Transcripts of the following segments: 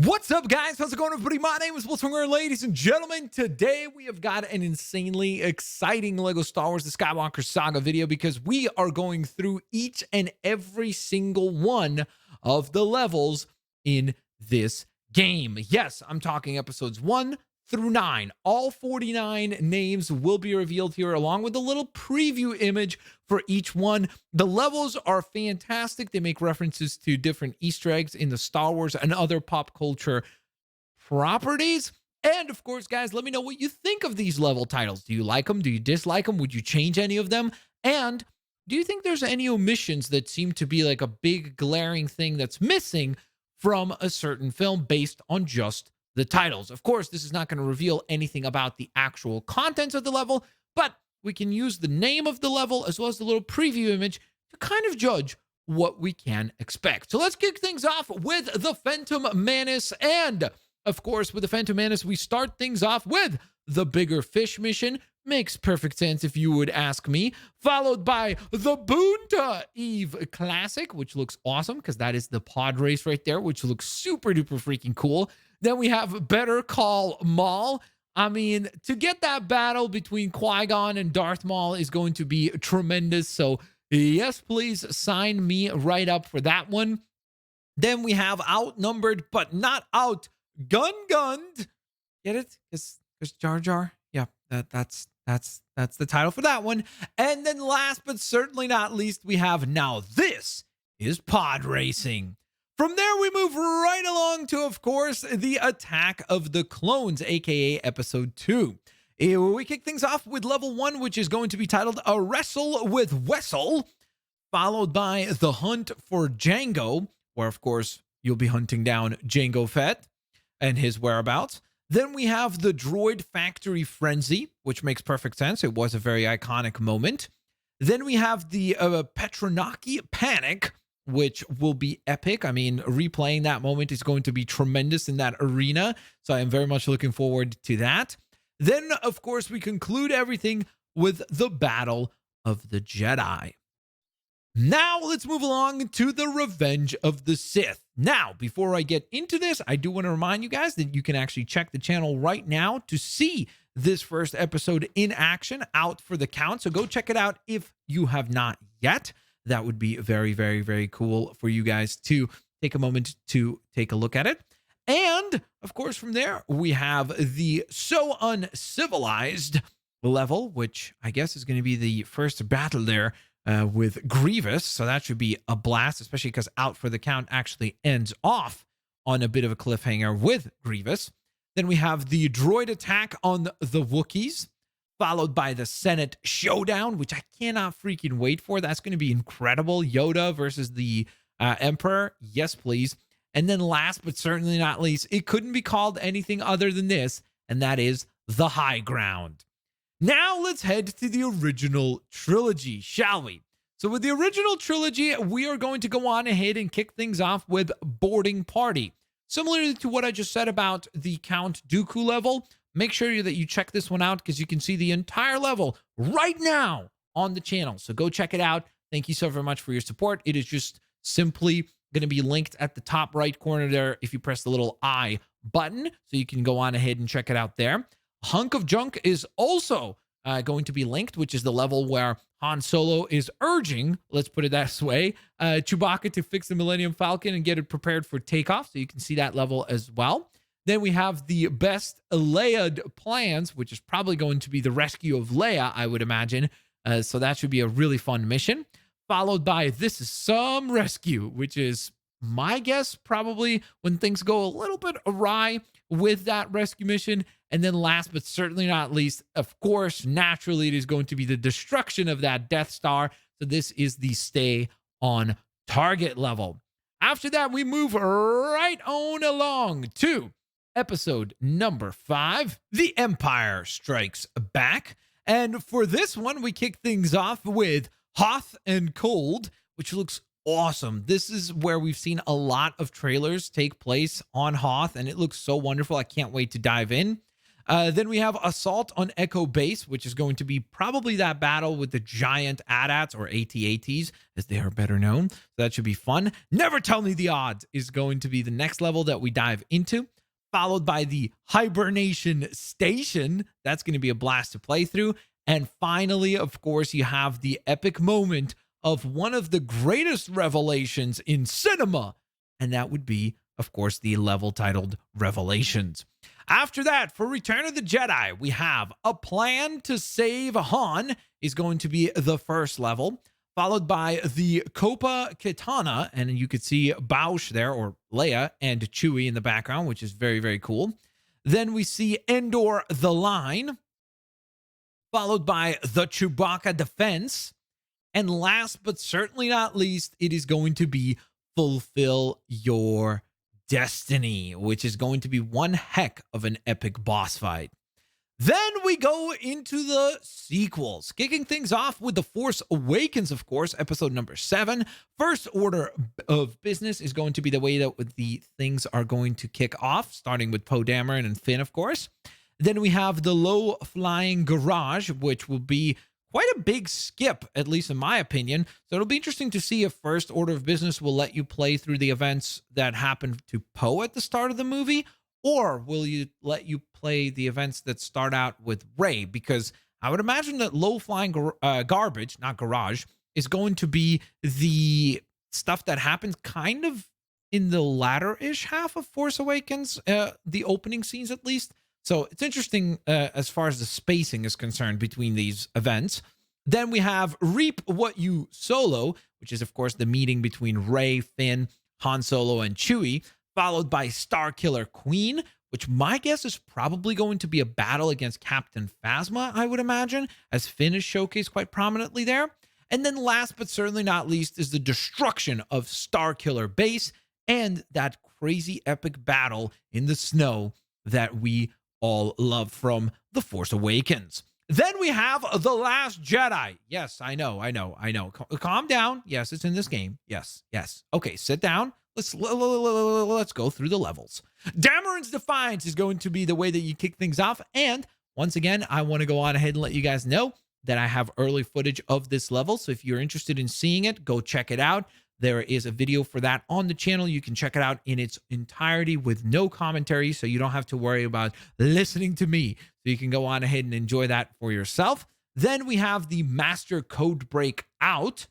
What's up, guys? How's it going, everybody? My name is Blitzwinger, ladies and gentlemen. Today we have got an insanely exciting LEGO Star Wars: The Skywalker Saga video because we are going through each and every single one of the levels in this game. Yes, I'm talking episodes 1 through 9. All 49 names will be revealed here, along with a little preview image for each one. The levels are fantastic. They make references to different Easter eggs in the Star Wars and other pop culture properties. And of course, guys, let me know what you think of these level titles. Do you like them? Do you dislike them? Would you change any of them? And do you think there's any omissions that seem to be like a big glaring thing that's missing from a certain film based on just the titles? Of course, this is not going to reveal anything about the actual contents of the level, but we can use the name of the level as well as the little preview image to kind of judge what we can expect. So let's kick things off with the Phantom Menace. And of course, with the Phantom Menace, we start things off with the Bigger Fish mission. Makes perfect sense if you would ask me. Followed by the Boonta Eve Classic, which looks awesome because that is the pod race right there, which looks super duper freaking cool. Then we have Better Call Maul. I mean, to get that battle between Qui-Gon and Darth Maul is going to be tremendous. So yes, please sign me right up for that one. Then we have Outnumbered but Not Outgunned. Get it? Because Jar Jar. Yeah, that's the title for that one. And then last but certainly not least, we have Now This is Pod Racing. From there, we move right along to, of course, the Attack of the Clones, aka Episode 2. We kick things off with Level 1, which is going to be titled A Wrestle with Wessel, followed by The Hunt for Jango, where, of course, you'll be hunting down Jango Fett and his whereabouts. Then we have the Droid Factory Frenzy, which makes perfect sense. It was a very iconic moment. Then we have the Petronaki Panic, which will be epic. I mean, replaying that moment is going to be tremendous in that arena. So I am very much looking forward to that. Then, of course, we conclude everything with the Battle of the Jedi. Now, let's move along to the Revenge of the Sith. Now, before I get into this, I do want to remind you guys that you can actually check the channel right now to see this first episode in action out for the count. So go check it out if you have not yet. That would be very, very, very cool for you guys to take a moment to take a look at it. And, of course, from there, we have the So Uncivilized level, which I guess is going to be the first battle there with Grievous. So that should be a blast, especially because Out for the Count actually ends off on a bit of a cliffhanger with Grievous. Then we have the droid attack on the Wookiees, followed by the Senate Showdown, which I cannot freaking wait for. That's going to be incredible. Yoda versus the Emperor. Yes, please. And then last but certainly not least, it couldn't be called anything other than this, and that is the High Ground. Now let's head to the original trilogy, shall we? So with the original trilogy, we are going to go on ahead and kick things off with Boarding Party. Similarly to what I just said about the Count Dooku level, make sure that you check this one out because you can see the entire level right now on the channel. So go check it out. Thank you so very much for your support. It is just simply going to be linked at the top right corner there if you press the little I button. So you can go on ahead and check it out there. Hunk of Junk is also going to be linked, which is the level where Han Solo is urging, let's put it that way, Chewbacca to fix the Millennium Falcon and get it prepared for takeoff. So you can see that level as well. Then we have the Best Leia Plans, which is probably going to be the rescue of Leia, I would imagine. So that should be a really fun mission. Followed by This Is Some Rescue, which is my guess probably when things go a little bit awry with that rescue mission. And then last but certainly not least, of course, naturally, it is going to be the destruction of that Death Star. So this is the Stay on Target level. After that, we move right on along to episode number 5, The Empire Strikes Back. And for this one, we kick things off with Hot and Cold, which looks awesome. This is where we've seen a lot of trailers take place on Hoth, and it looks so wonderful. I can't wait to dive in. Then we have Assault on Echo Base, which is going to be probably that battle with the giant AT-ATs or AT-ATs, as they are better known. So that should be fun. Never Tell Me the Odds is going to be the next level that we dive into, followed by the Hibernation Station. That's going to be a blast to play through. And finally, of course, you have the epic moment of one of the greatest revelations in cinema, and that would be, of course, the level titled Revelations. After that, for Return of the Jedi, we have A Plan to Save Han is going to be the first level, followed by the Copa Kitana, and you could see Bausch there, or Leia, and Chewie in the background, which is very, very cool. Then we see Endor the Line, followed by the Chewbacca Defense, and last but certainly not least, it is going to be Fulfill Your Destiny, which is going to be one heck of an epic boss fight. Then we go into the sequels, kicking things off with The Force Awakens, of course, episode number 7. First order of business is going to be the way that the things are going to kick off, starting with Poe Dameron and Finn, of course. Then we have the low-flying garage, which will be quite a big skip, at least in my opinion. So it'll be interesting to see if First Order of Business will let you play through the events that happened to Poe at the start of the movie, or will you let you play the events that start out with Rey? Because I would imagine that low-flying garbage, not garage, is going to be the stuff that happens kind of in the latter-ish half of Force Awakens, the opening scenes at least. So it's interesting as far as the spacing is concerned between these events. Then we have Reap What You Solo, which is, of course, the meeting between Rey, Finn, Han Solo, and Chewie, followed by Starkiller Queen, which my guess is probably going to be a battle against Captain Phasma, I would imagine, as Finn is showcased quite prominently there. And then last but certainly not least is the destruction of Starkiller Base and that crazy epic battle in the snow that we all love from The Force Awakens. Then we have The Last Jedi. Yes, I know. Calm down. Yes, it's in this game. Yes. Okay, sit down. Let's go through the levels. Dameron's Defiance is going to be the way that you kick things off. And once again, I want to go on ahead and let you guys know that I have early footage of this level. So if you're interested in seeing it, go check it out. There is a video for that on the channel. You can check it out in its entirety with no commentary, so you don't have to worry about listening to me. So you can go on ahead and enjoy that for yourself. Then we have the Master Code Break Out,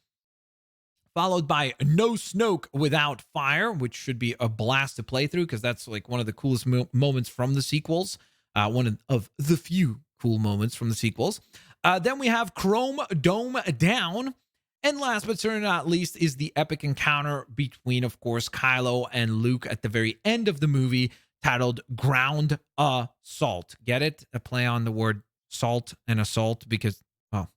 followed by No Snoke Without Fire, which should be a blast to play through because that's like one of the coolest moments from the sequels. One of the few cool moments from the sequels. Then we have Chrome Dome Down. And last but certainly not least is the epic encounter between, of course, Kylo and Luke at the very end of the movie, titled Ground Assault. Get it? A play on the word salt and assault because, well,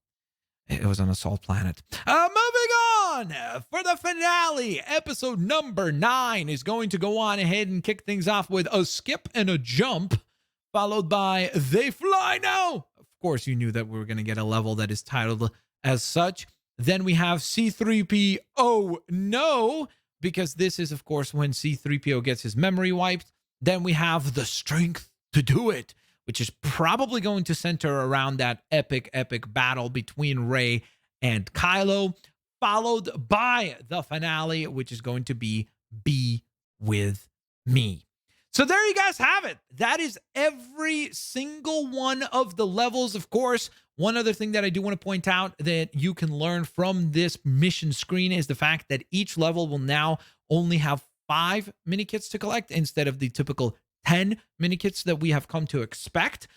it was an assault planet. Moving on for the finale, episode number 9 is going to go on ahead and kick things off with a skip and a jump, followed by They Fly Now. Of course, you knew that we were going to get a level that is titled as such. Then we have C-3PO, oh no, because this is, of course, when C-3PO gets his memory wiped. Then we have The Strength to Do It, which is probably going to center around that epic battle between Rey and Kylo, followed by the finale, which is going to be With Me. So there you guys have it. That is every single one of the levels. Of course, one other thing that I do want to point out that you can learn from this mission screen is the fact that each level will now only have 5 mini kits to collect instead of the typical 10 mini kits that we have come to expect.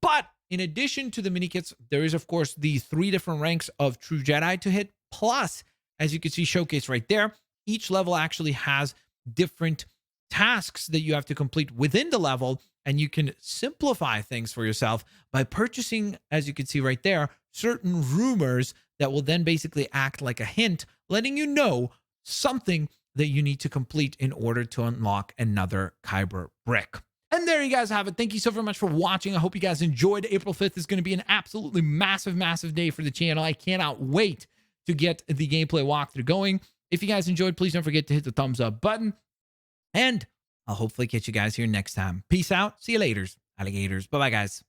But in addition to the mini kits, there is, of course, the 3 different ranks of True Jedi to hit. Plus, as you can see showcased right there, each level actually has different tasks that you have to complete within the level, and you can simplify things for yourself by purchasing, as you can see right there, certain rumors that will then basically act like a hint, letting you know something that you need to complete in order to unlock another Kyber brick. And there you guys have it. Thank you so very much for watching. I hope you guys enjoyed. April 5th is going to be an absolutely massive day for the channel. I cannot wait to get the gameplay walkthrough going. If you guys enjoyed, please don't forget to hit the thumbs up button. And I'll hopefully catch you guys here next time. Peace out. See you later. alligators. Bye bye, guys.